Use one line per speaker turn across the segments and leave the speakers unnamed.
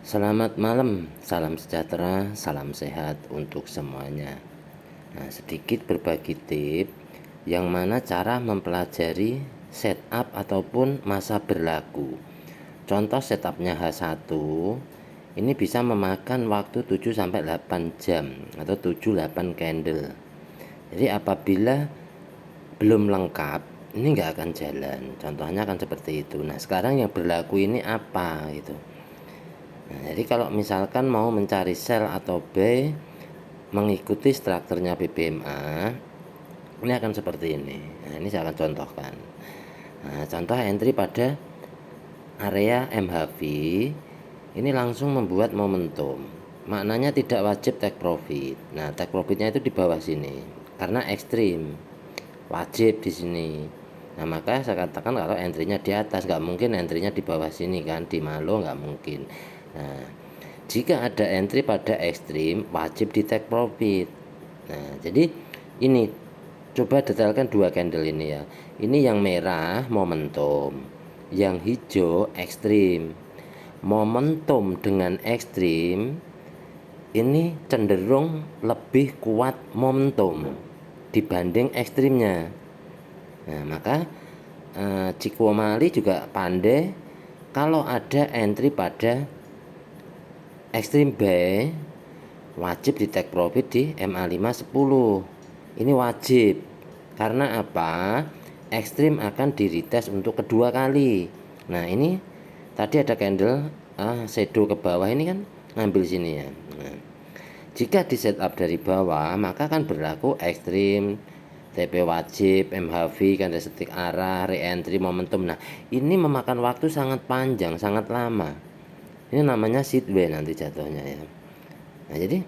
Selamat malam, salam sejahtera, salam sehat untuk semuanya. Nah, sedikit berbagi tip yang mana cara mempelajari setup ataupun masa berlaku. Contoh setupnya H1 ini bisa memakan waktu 7-8 jam atau 7-8 candle. Jadi apabila belum lengkap, ini nggak akan jalan. Contohnya akan seperti itu. Nah, sekarang yang berlaku ini apa gitu. Nah, jadi kalau misalkan mau mencari sell atau buy mengikuti strukturnya BBMA, ini akan seperti ini. Nah, ini saya akan contohkan. Nah, contoh entry pada area MHV ini langsung membuat momentum. Maknanya tidak wajib take profit. Nah, take profitnya itu di bawah sini karena ekstrim. Wajib di sini. Nah, maka saya katakan kalau entry-nya di atas, nggak mungkin entry-nya di bawah sini kan, di malo nggak mungkin. Nah, jika ada entry pada ekstrim, wajib di take profit. Nah, jadi ini coba detailkan dua candle ini ya. Ini yang merah momentum, yang hijau ekstrim. Momentum dengan ekstrim ini cenderung lebih kuat momentum dibanding ekstrimnya. Nah, maka Ciko Mali juga pandai kalau ada entry pada ekstrim buy wajib di take profit di MA510. Ini wajib. Karena apa? Ekstrim akan di retest untuk kedua kali. Nah, ini tadi ada candle shadow ke bawah ini kan ngambil sini ya. Nah, jika di setup dari bawah maka akan berlaku ekstrim, TP wajib, MHV, candlestick arah, re-entry, momentum. Nah, ini memakan waktu sangat panjang, sangat lama. Ini namanya sideway nanti jatuhnya ya. Nah, jadi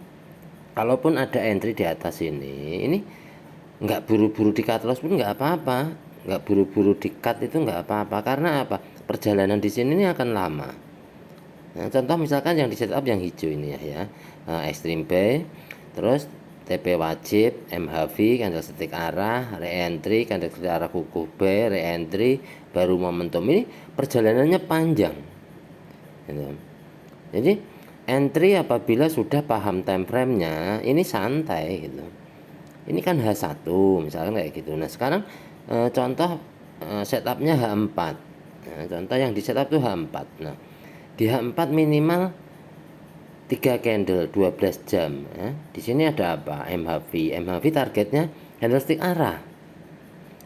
kalaupun ada entry di atas ini nggak buru-buru di cut loss pun nggak apa-apa, nggak buru-buru di cut itu nggak apa-apa. Karena apa? Perjalanan di sini ini akan lama. Nah, contoh misalkan yang di setup yang hijau ini ya, extreme buy, terus TP wajib, MHV, candlestick arah, re-entry, candlestick arah kukuh buy, re-entry, baru momentum. Ini perjalanannya panjang. Gitu. Jadi entry apabila sudah paham time frame-nya ini santai gitu. Ini kan H1 misalkan kayak gitu. Nah, sekarang contoh setupnya H4. Nah, contoh yang di setup tuh H4. Nah, di H4 minimal 3 candle 12 jam ya. Di sini ada apa? MHV. MHV targetnya candlestick arah.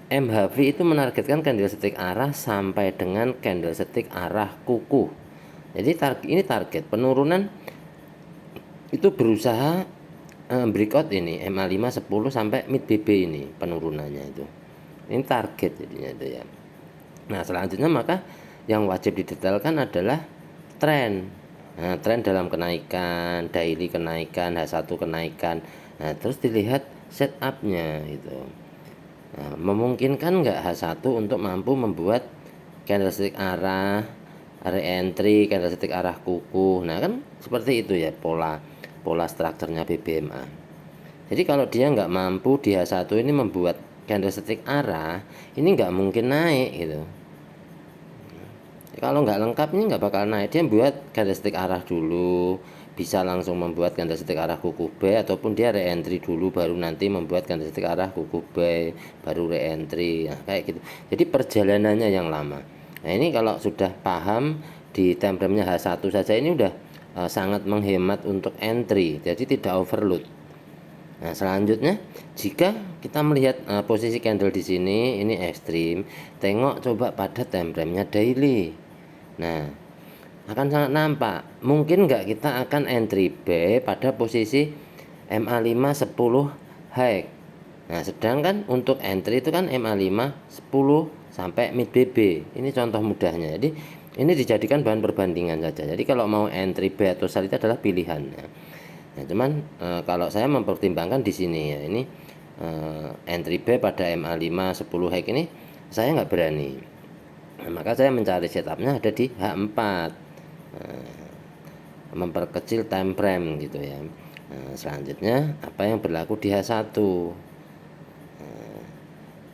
MHV itu menargetkan candlestick arah sampai dengan candlestick arah kuku. Jadi ini target penurunan itu berusaha breakout ini MA5 10 sampai mid BB ini penurunannya itu. Ini target jadinya itu ya. Nah, selanjutnya maka yang wajib didetailkan adalah tren. Nah, tren dalam kenaikan, daily kenaikan, H1 kenaikan. Nah, terus dilihat setupnya gitu. Nah, memungkinkan nggak H1 untuk mampu membuat candlestick arah, re-entry, candlestick arah kuku. Nah, kan seperti itu ya pola strukturnya BBMA. Jadi kalau dia nggak mampu di H1 ini membuat candlestick arah, ini nggak mungkin naik gitu. Kalau nggak lengkap ini nggak bakal naik. Dia buat candlestick arah dulu, bisa langsung membuat candlestick arah kuku B, ataupun dia re-entry dulu baru nanti membuat candlestick arah kuku B baru re-entry. Nah, kayak gitu. Jadi perjalanannya yang lama. Nah, ini kalau sudah paham di time frame-nya H1 saja ini udah sangat menghemat untuk entry, jadi tidak overload. Nah, selanjutnya jika kita melihat posisi candle di sini ini ekstrim, tengok coba pada time frame-nya daily. Nah, akan sangat nampak. Mungkin nggak kita akan entry buy pada posisi MA5 10 high. Nah, sedangkan untuk entry itu kan MA5 10 sampai mid BB. Ini contoh mudahnya. Jadi ini dijadikan bahan perbandingan saja. Jadi kalau mau entry buy atau sell itu adalah pilihan. Nah, cuman kalau saya mempertimbangkan di sini ya, ini entry buy pada MA5 10 high ini saya nggak berani. Nah, maka saya mencari setupnya ada di H4, memperkecil time frame gitu ya. Nah, selanjutnya apa yang berlaku di H1.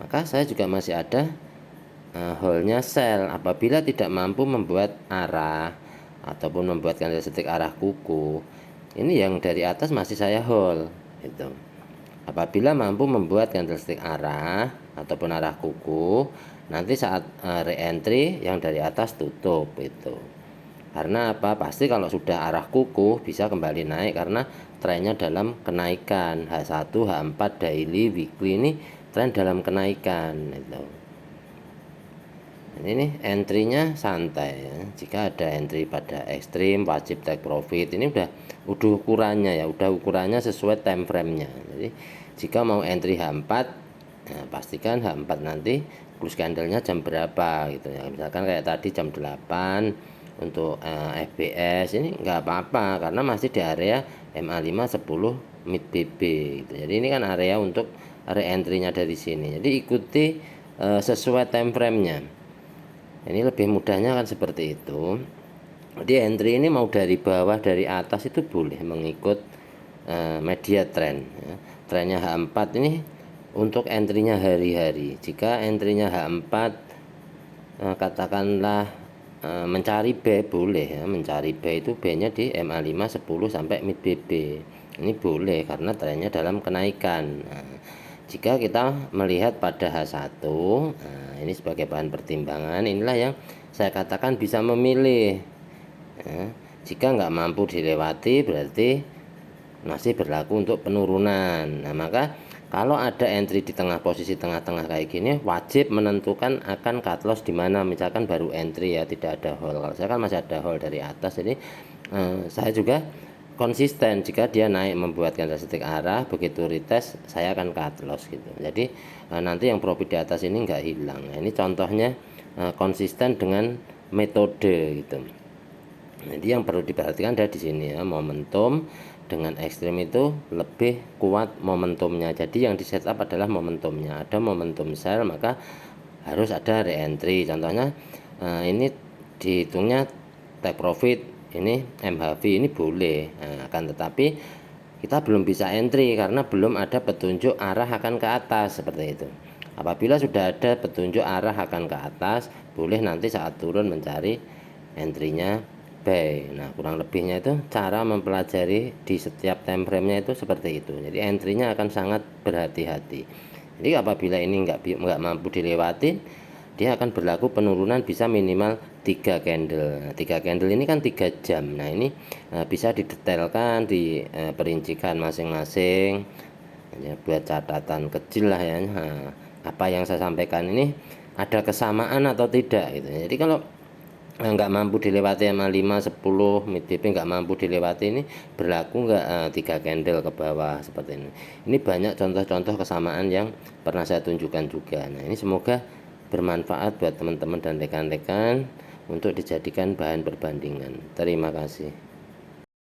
Maka saya juga masih ada hold-nya sell apabila tidak mampu membuat arah ataupun membuat candlestick arah kuku, ini yang dari atas masih saya hold gitu. Apabila mampu membuat candlestick arah ataupun arah kuku, nanti saat re-entry yang dari atas tutup itu. Karena apa? Pasti kalau sudah arah kuku bisa kembali naik karena trennya dalam kenaikan. H1, H4 daily, weekly ini tren dalam kenaikan itu. Ini entry-nya santai ya. Jika ada entry pada ekstrim wajib take profit. Ini udah ukurannya ya, udah ukurannya sesuai time frame-nya. Jadi jika mau entry H4, nah, pastikan H4 nanti close candle-nya jam berapa gitu ya. Misalkan kayak tadi jam 8 untuk FBS ini nggak apa-apa karena masih di area MA5 10 mid BB gitu. Jadi ini kan area untuk re-entry-nya dari sini. Jadi ikuti sesuai time frame-nya. Ini lebih mudahnya kan seperti itu. Jadi entry ini mau dari bawah dari atas itu boleh mengikut media trend ya. Trennya H4 ini untuk entry-nya hari-hari. Jika entry-nya H4 katakanlah mencari B boleh ya, mencari B itu B-nya di MA5 10 sampai mid BB. Ini boleh karena trennya dalam kenaikan. Nah, jika kita melihat pada H1, nah ini sebagai bahan pertimbangan, inilah yang saya katakan bisa memilih ya. Jika nggak mampu dilewati berarti masih berlaku untuk penurunan. Nah maka kalau ada entry di tengah posisi tengah-tengah kayak gini wajib menentukan akan cut loss di mana. Misalkan baru entry ya, tidak ada hold. Kalau saya kan masih ada hold dari atas, jadi saya juga konsisten. Jika dia naik membuat candlestick arah, begitu retest saya akan cut loss gitu. Jadi nanti yang profit di atas ini nggak hilang. Nah, ini contohnya konsisten dengan metode gitu. Jadi yang perlu diperhatikan ada di sini ya, momentum dengan ekstrim itu lebih kuat momentumnya. Jadi yang di setup adalah momentumnya. Ada momentum sell maka harus ada re-entry. Contohnya ini dihitungnya take profit, ini MHV ini boleh. Nah, akan tetapi kita belum bisa entry karena belum ada petunjuk arah akan ke atas seperti itu. Apabila sudah ada petunjuk arah akan ke atas, boleh nanti saat turun mencari entry-nya buy. Nah kurang lebihnya itu cara mempelajari di setiap time frame-nya itu seperti itu. Jadi entry-nya akan sangat berhati-hati. Jadi apabila ini nggak mampu dilewati, dia akan berlaku penurunan bisa minimal 3 candle. Nah, 3 candle ini kan 3 jam. Nah ini bisa didetailkan, diperincikan masing-masing ya, buat catatan kecil lah ya. Nah, apa yang saya sampaikan ini ada kesamaan atau tidak gitu. Jadi kalau nggak mampu dilewati MA5 10 mid BP nggak mampu dilewati, ini berlaku nggak 3 candle ke bawah seperti ini. Ini banyak contoh-contoh kesamaan yang pernah saya tunjukkan juga. Nah ini semoga bermanfaat buat teman-teman dan rekan-rekan untuk dijadikan bahan perbandingan. Terima kasih.